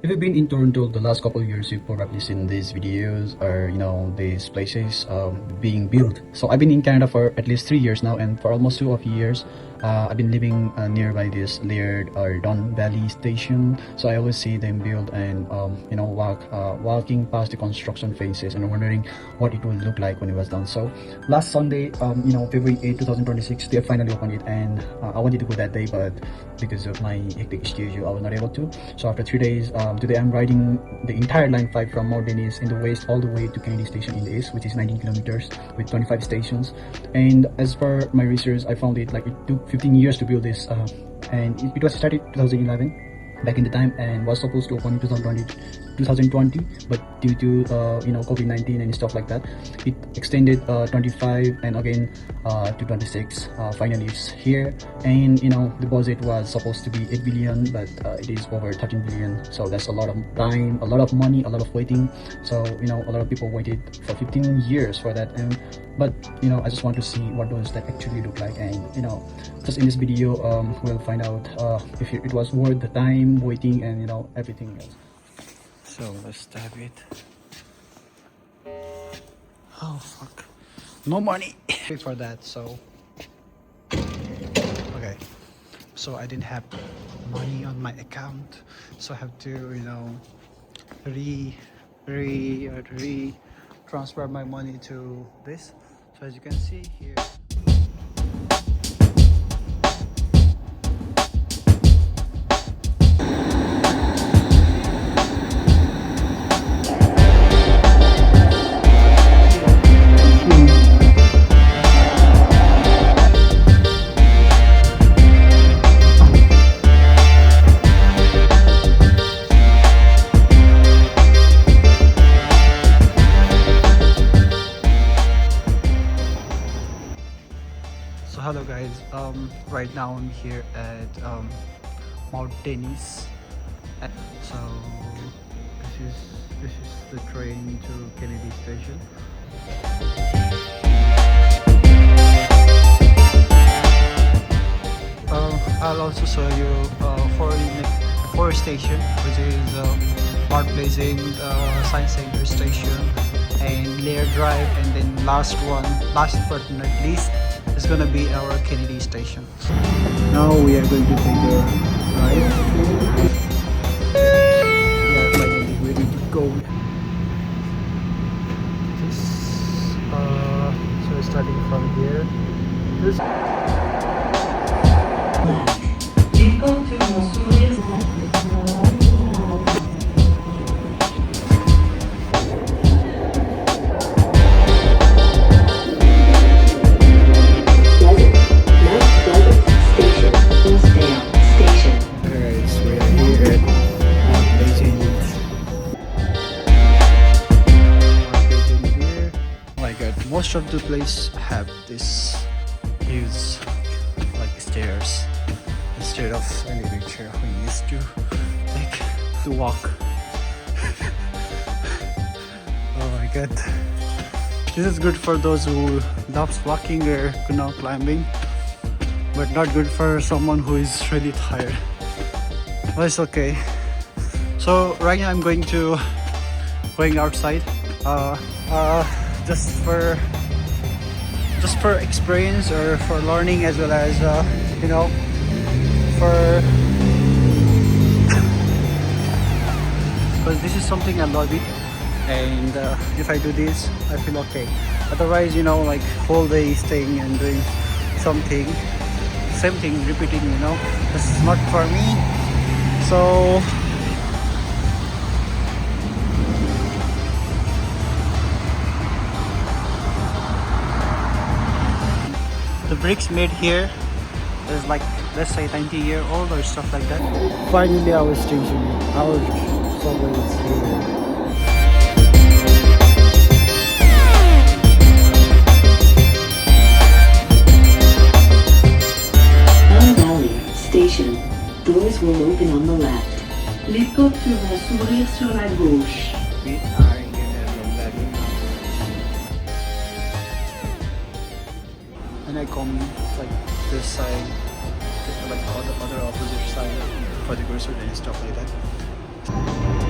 If you've been in Toronto the last couple of years, you've probably seen these videos or these places being built. So I've been in Canada for at least 3 years now, and for almost 2 years I've been living nearby this Laird or Don Valley Station. So I always see them build and walking past the construction phases and wondering what it would look like when it was done. So last Sunday, February 8, 2026, they finally opened it, and I wanted to go that day, but because of my hectic schedule I was not able to. So after 3 days, today I'm riding the entire line 5 from Mount Dennis in the west all the way to Kennedy Station in the east, which is 19 kilometers with 25 stations. And as per my research, I found it took 15 years to build this, and it was started 2011 back in the time and was supposed to open in 2020, but due to COVID-19 and stuff like that, it extended 25 and again to 26. Finally it's here, and the budget was supposed to be 8 billion, but it is over 13 billion. So that's a lot of time, a lot of money, a lot of waiting. So a lot of people waited for 15 years for that, and but I just want to see what does that actually look like, and just in this video we'll find out if it was worth the time waiting and everything else. So let's stab it. Oh fuck, no money for that. So okay, so I didn't have money on my account, so I have to transfer my money to this. So as you can see here, hello guys, right now I'm here at Mount Dennis. So this is the train to Kennedy Station. I'll also show you four station, which is Mount Blazing Science Center Station and Laird Drive, and then last but not least, is gonna be our Kennedy Station. Now we are going to take a ride. We are finally ready to go. So starting from here. Most of the place have this huge stairs instead of elevator we used to walk. Oh my god, this is good for those who loves walking or climbing, but not good for someone who is really tired. But it's okay. So right now I'm going outside just for experience or for learning, as well as because this is something I love it, and if I do this I feel okay. Otherwise whole day staying and doing something, same thing repeating, this is not for me. So the bricks made here is let's say 90-year-old or stuff like that. Finally our station, our subway is here. Don Valley Station. Doors will open on the left. Les portes vont s'ouvrir sur la gauche. We are here at Don Valley. And I come this side, like other opposite side for the grocery and stuff like that.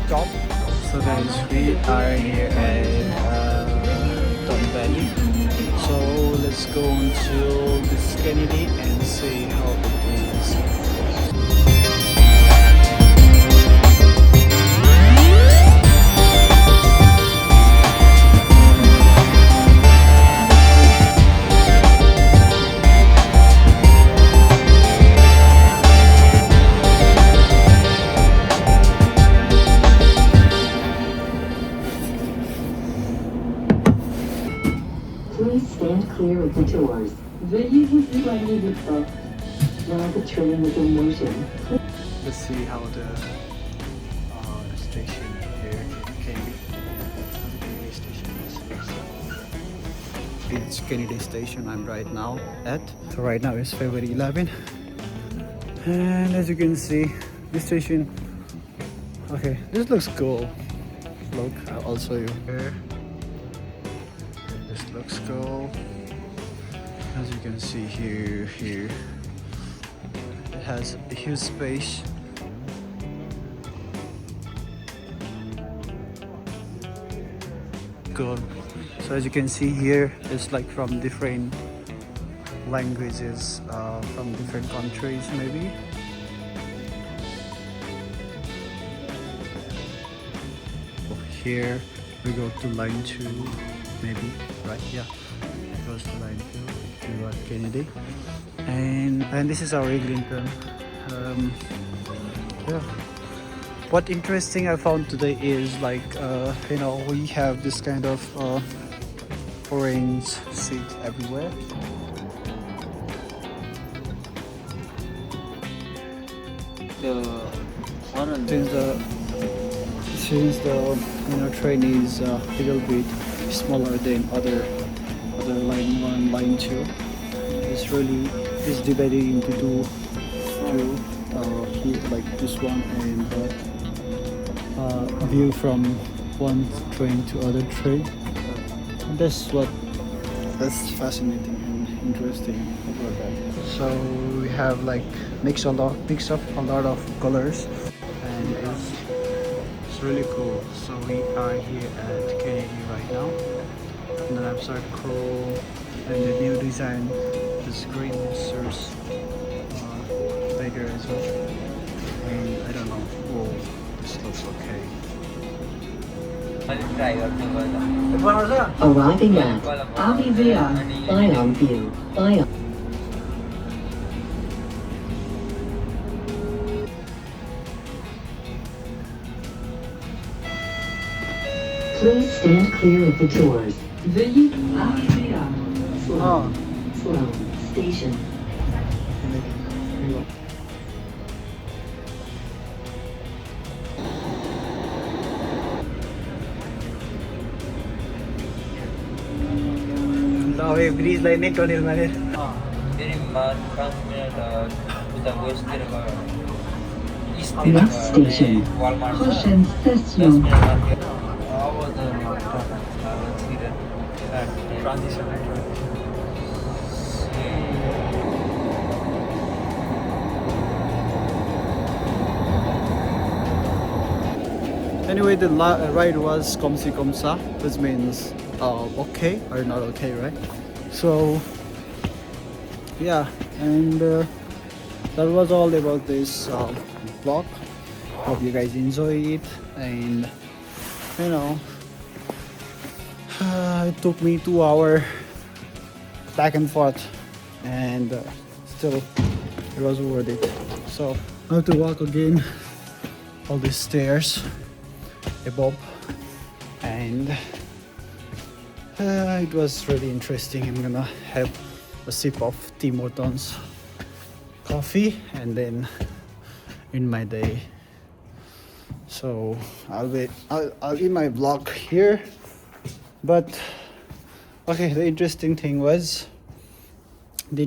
stop. So guys, we are here at Don Valley. So let's go into this Kennedy and see how it is. Please stand clear of the doors. Veuillez vous éloigner du port. While the train is in motion, Let's see how the station here in Kennedy. Kennedy Station is. It's Kennedy Station I'm right now at. So right now is February 11. And as you can see, this station, okay, this looks cool. Look, I'll show you here. This looks cool. As you can see here, it has a huge space. Cool. So as you can see here, it's like from different languages, from different countries maybe. Here we go to line 2 maybe, right? Yeah, it goes to line 2 to Kennedy, and this is our Eglinton. Yeah, what interesting I found today is like you know, we have this kind of orange seat everywhere. Since the you know, train is a little bit smaller than other line 1, line 2, it's divided into two here, like this one, and view from one train to other train. And that's fascinating and interesting about that. So we have like mix of a lot of colors, and it's really cool. So we are here at Kennedy right now, and the lamps are cool, and the new design, this green source bigger as well. And I don't know, whoa, this looks okay. arriving at Avivia, Ion View, Ion. Please stand clear of the doors. Veuillez Avivia, Sloan Station. Okay, breeze line neck on it. Next station, prochaine station. Anyway, the ride was comme ci comme ça, which means okay or not okay, right? So yeah, and that was all about this vlog. Hope you guys enjoy it, and you know, it took me 2 hours back and forth, and still it was worth it. So I have to walk again all these stairs above, and it was really interesting. I'm gonna have a sip of Tim Hortons coffee and then in my day. So I'll end my vlog here. But okay, the interesting thing was, you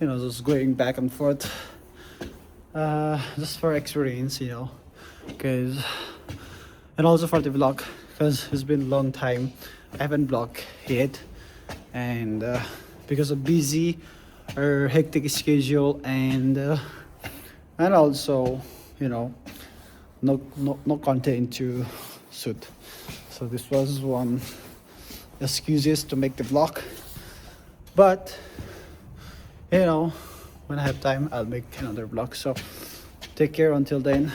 know, just going back and forth, just for experience, you know, because, and also for the vlog, because it's been a long time I haven't vlogged yet, and because of busy or hectic schedule, and also, you know, no content to shoot. So this was one excuses to make the vlog. But you know, when I have time, I'll make another vlog. So take care until then.